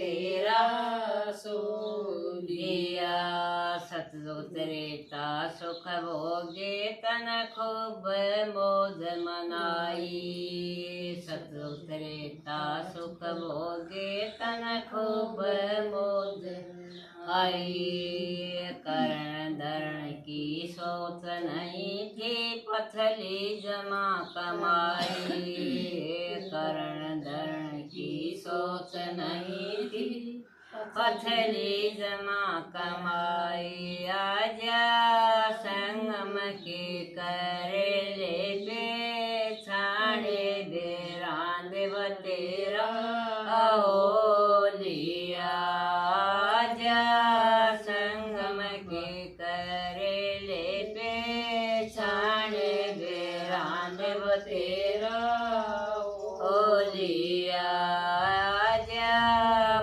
बतेरा सोलिया। सतयुग त्रेता सुख भोगे तन खूब मौज मनाई। सतयुग त्रेता सुख भोगे तन खूब मौज आई। करण धरण की सोच नहीं थी पथली जमा कमाई। करण धरण की सोच नहीं थी पथली जमा कमाई। आजा संगम के करेले पे छाड़े दे रांध बतेरा ओलिया। आजा संगम के करेले पे छाड़े दे रांध बतेरा ओलिया। आजा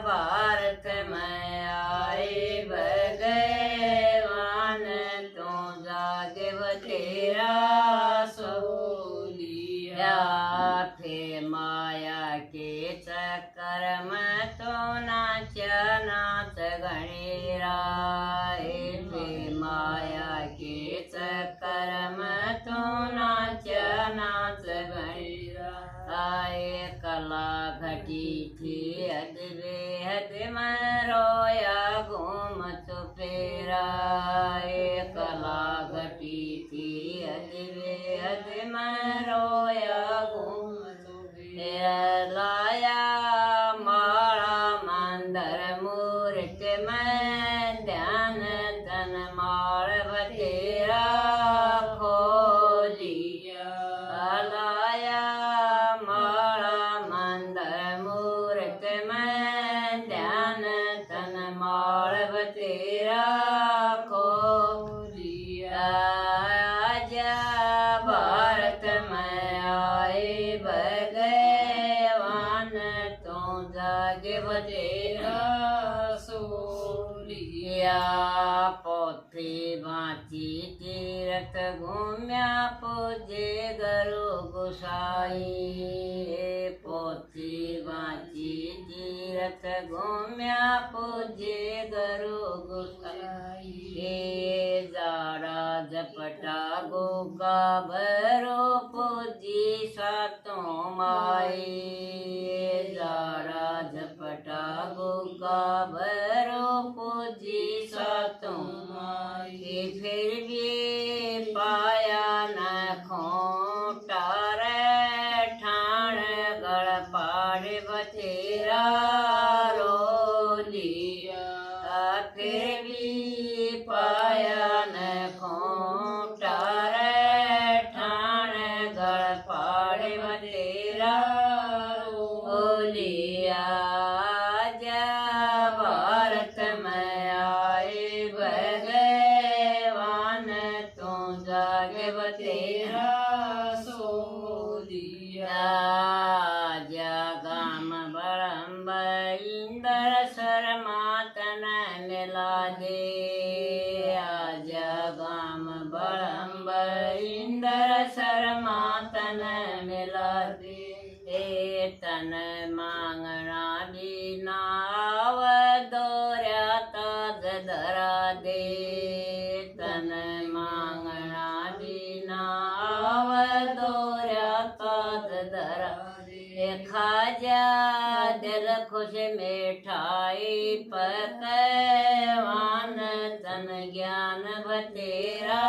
भारत में आए भगवान तो जागे बतेरा सोलिया। फिर माया के चक्कर में तो नाच नाच गणेरा। फिर माया के चक्कर में तो नाच नाच गणेरा। आए कला घटी थी हद बेहद में रोया घूम चुपेरा। कला घटी थी हद बेहद में रोया घूम चुपेरा। लाया माला मंदर मूर्त में ध्यान तन मार बतेरा खोलिया। लाया माला मंदर मूर्त में ध्यान तन मार बतेरा खोलिया। आजा भारत में आए भगवान तो जागे बतेरा सोलिया। पोथी बाँची तीरथ घूम्या पूजे गुरु गोसाई। पोथी बाँची तीरथ घूम्या पूजे गुरु गोसाई। जाड़ा झपटा गोगा भरो पूजी सातों माई। जाड़ा झपटा गोगा भरो पूजी सातों माई। फिर भी पाया न खोटा रे ठाण गड़ पाड़ बतेरा रोलिया। फिर भी पाया न खोटा रे ठाण गड़ पाड़ बतेरा रोलिया। आजा भारत में आए भगवान तो जागे बतेरा सोलिया। आजा गाम बड़म्ब इंदर शर्मातन मिला दे। आजा गाम बड़म्ब इंदर शर्मातन मिला दे। तन मांगना भी नाव दोर्या ताज धरा दे। तन मांगना भी नाव दोर्या ताज धरा दे। खाजा दिल खुश मिठाई पकवान तन ज्ञान बतेरा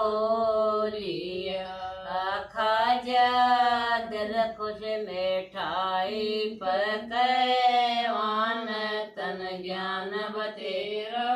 ओलिया। खाजा दिल खुश मिठाई पकवान तन ज्ञान बतेरा